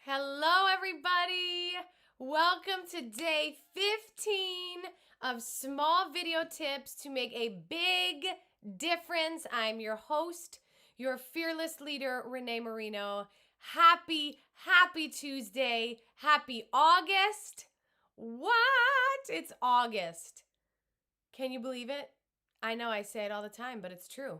Hello, everybody. Welcome to day 15 of small video tips to make a big difference. I'm your host, your fearless leader, Renée Marino. Happy Tuesday. Happy August. What? It's August. Can you believe it? I know I say it all the time, but it's true.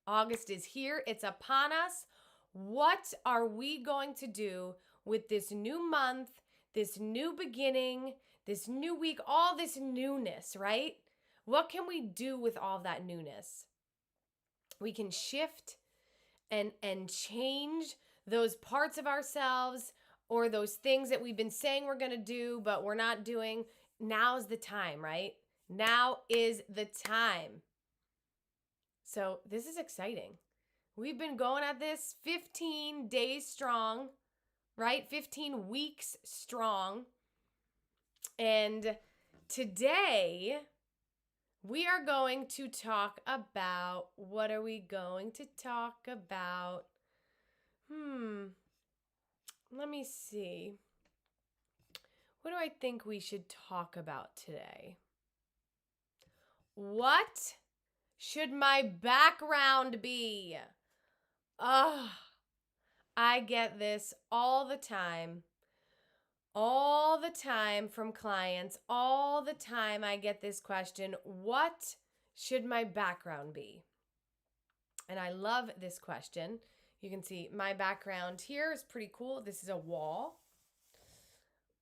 August is here. It's upon us. What are we going to do with this new month, this new beginning, this new week, all this newness, right? What can we do with all that newness? We can shift and change those parts of ourselves or those things that we've been saying we're going to do, but we're not doing. Now's the time, right? Now is the time. So this is exciting. We've been going at this 15 days strong, right? 15 weeks strong. And today we are going to talk about, what are we going to talk about? Let me see. What do I think we should talk about today? What should my background be? I get this all the time from clients. All the time I get this question, what should my background be? And I love this question. You can see my background here is pretty cool. This is a wall.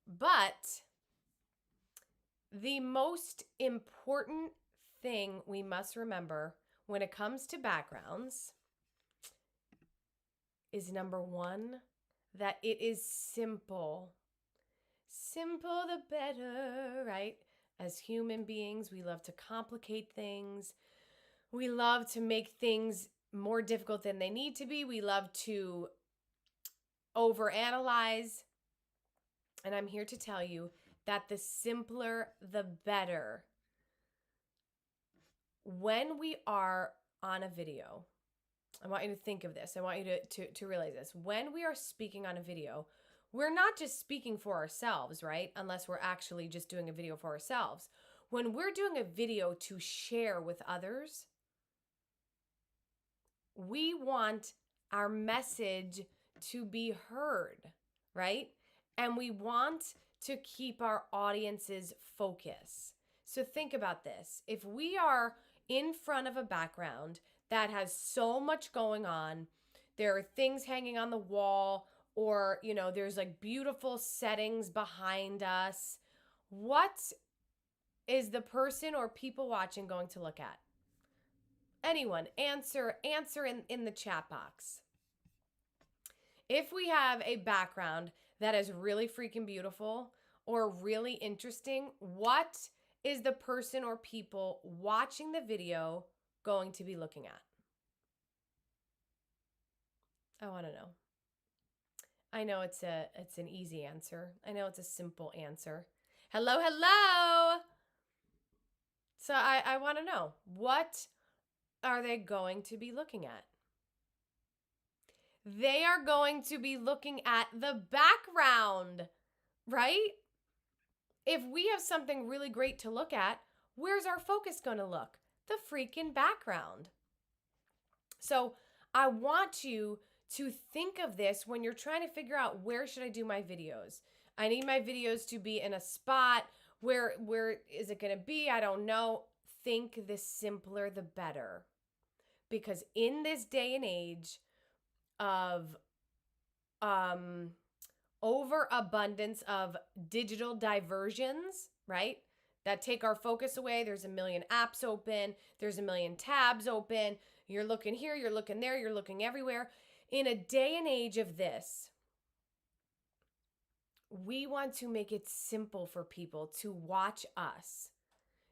But the most important thing we must remember when it comes to backgrounds is, number one, that it is simple. Simple the better, right? As human beings, we love to complicate things. We love to make things more difficult than they need to be. We love to overanalyze. And I'm here to tell you that the simpler, the better. When we are on a video, I want you to think of this. I want you to realize this. When we are speaking on a video, we're not just speaking for ourselves, right? Unless we're actually just doing a video for ourselves. When we're doing a video to share with others, we want our message to be heard, right? And we want to keep our audience's focus. So think about this. If we are in front of a background that has so much going on, there are things hanging on the wall, or, there's like beautiful settings behind us, what is the person or people watching going to look at? Anyone, answer in the chat box. If we have a background that is really freaking beautiful or really interesting, what is the person or people watching the video going to be looking at? I want to know. I know it's an easy answer. I know it's a simple answer. Hello. So I want to know, what are they going to be looking at? They are going to be looking at the background, right? If we have something really great to look at, where's our focus going to look? The freaking background. So I want you to think of this when you're trying to figure out, where should I do my videos? I need my videos to be in a spot. Where is it going to be? I don't know. Think the simpler, the better. Because in this day and age of overabundance of digital diversions, right? That take our focus away. There's a million apps open. There's a million tabs open. You're looking here, you're looking there, you're looking everywhere. In a day and age of this, we want to make it simple for people to watch us,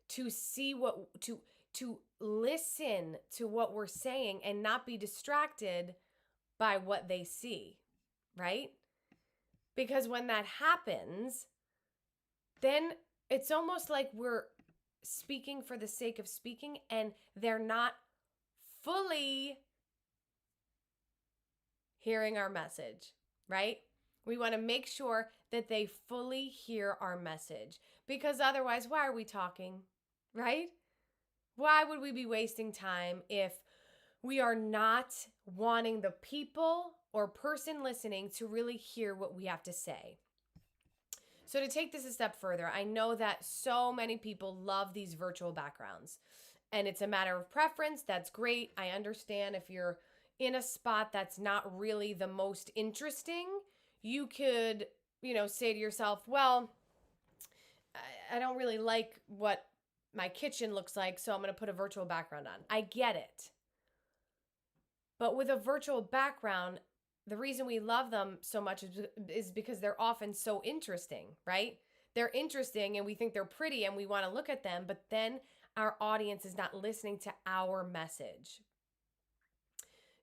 to see to listen to what we're saying and not be distracted by what they see, right? Because when that happens, then it's almost like we're speaking for the sake of speaking, and they're not fully hearing our message, right? We want to make sure that they fully hear our message, because otherwise, why are we talking, right? Why would we be wasting time if we are not wanting the people or person listening to really hear what we have to say? So to take this a step further, I know that so many people love these virtual backgrounds, and it's a matter of preference. That's great. I understand if you're in a spot that's not really the most interesting, you could, say to yourself, well, I don't really like what my kitchen looks like, so I'm going to put a virtual background on. I get it. But with a virtual background, the reason we love them so much is because they're often so interesting, right? They're interesting and we think they're pretty and we want to look at them, but then our audience is not listening to our message.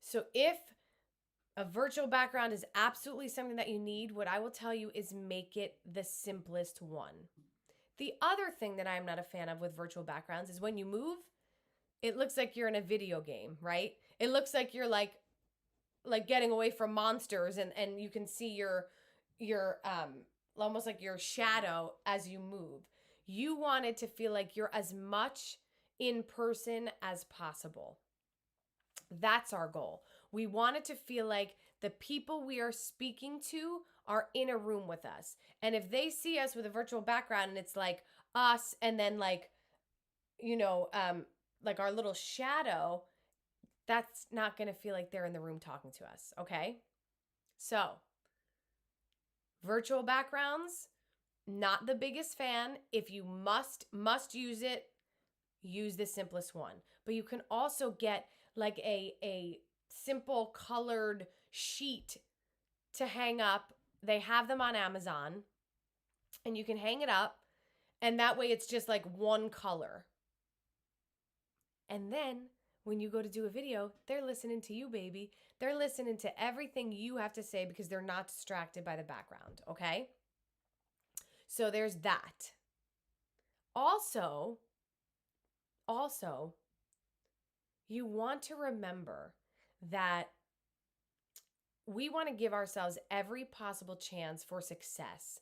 So if a virtual background is absolutely something that you need, what I will tell you is make it the simplest one. The other thing that I'm not a fan of with virtual backgrounds is when you move, it looks like you're in a video game, right? It looks like you're like getting away from monsters, and you can see your almost like your shadow as you move. You want it to feel like you're as much in person as possible. That's our goal. We want it to feel like the people we are speaking to are in a room with us. And if they see us with a virtual background and it's like us and then like our little shadow, that's not going to feel like they're in the room talking to us, okay? So, virtual backgrounds, not the biggest fan. If you must use it, use the simplest one. But you can also get like a simple colored sheet to hang up. They have them on Amazon, and you can hang it up, and that way it's just like one color. And then when you go to do a video, they're listening to you, baby. They're listening to everything you have to say because they're not distracted by the background, okay? So there's that. Also, you want to remember that we want to give ourselves every possible chance for success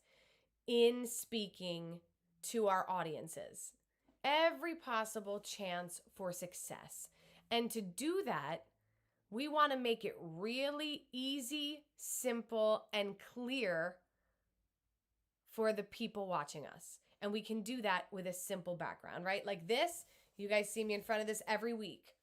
in speaking to our audiences. Every possible chance for success. And to do that, we want to make it really easy, simple, and clear for the people watching us. And we can do that with a simple background, right? Like this, you guys see me in front of this every week.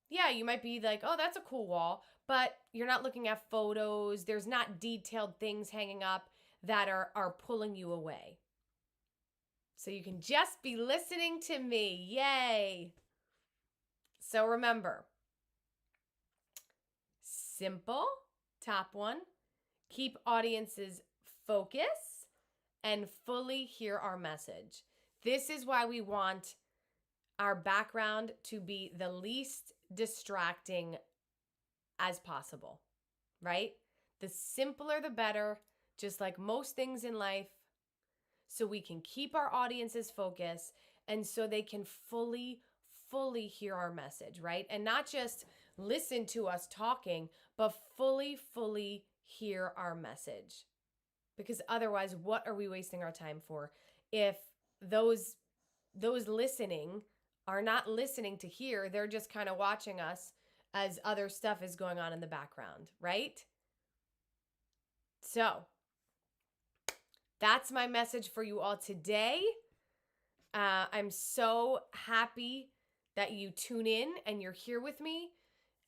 Yeah, you might be like, oh, that's a cool wall, but you're not looking at photos. There's not detailed things hanging up that are pulling you away. So you can just be listening to me. Yay. So remember, simple, top one, keep audiences focus and fully hear our message. This is why we want our background to be the least distracting as possible, right? The simpler, the better, just like most things in life, so we can keep our audiences focused and so they can fully hear our message, right? And not just listen to us talking, but fully hear our message. Because otherwise, what are we wasting our time for if those listening are not listening to hear, they're just kind of watching us as other stuff is going on in the background, right? So, that's my message for you all today. I'm so happy that you tune in and you're here with me.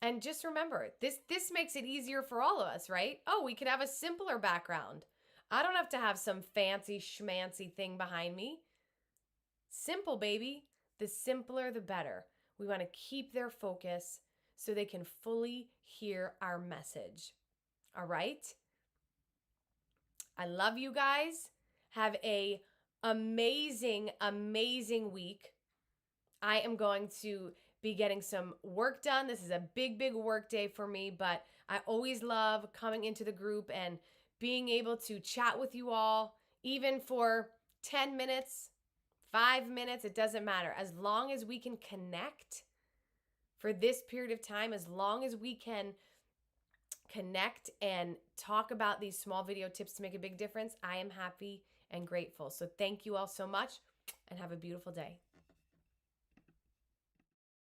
And just remember, this makes it easier for all of us, right? Oh, we could have a simpler background. I don't have to have some fancy schmancy thing behind me. Simple, baby. The simpler, the better. We want to keep their focus so they can fully hear our message. All right? I love you guys. Have a amazing week. I am going to be getting some work done. This is a big work day for me, but I always love coming into the group and being able to chat with you all, even for 10 minutes, 5 minutes, it doesn't matter. As long as we can connect for this period of time, as long as we can connect and talk about these small video tips to make a big difference, I am happy and grateful. So thank you all so much and have a beautiful day.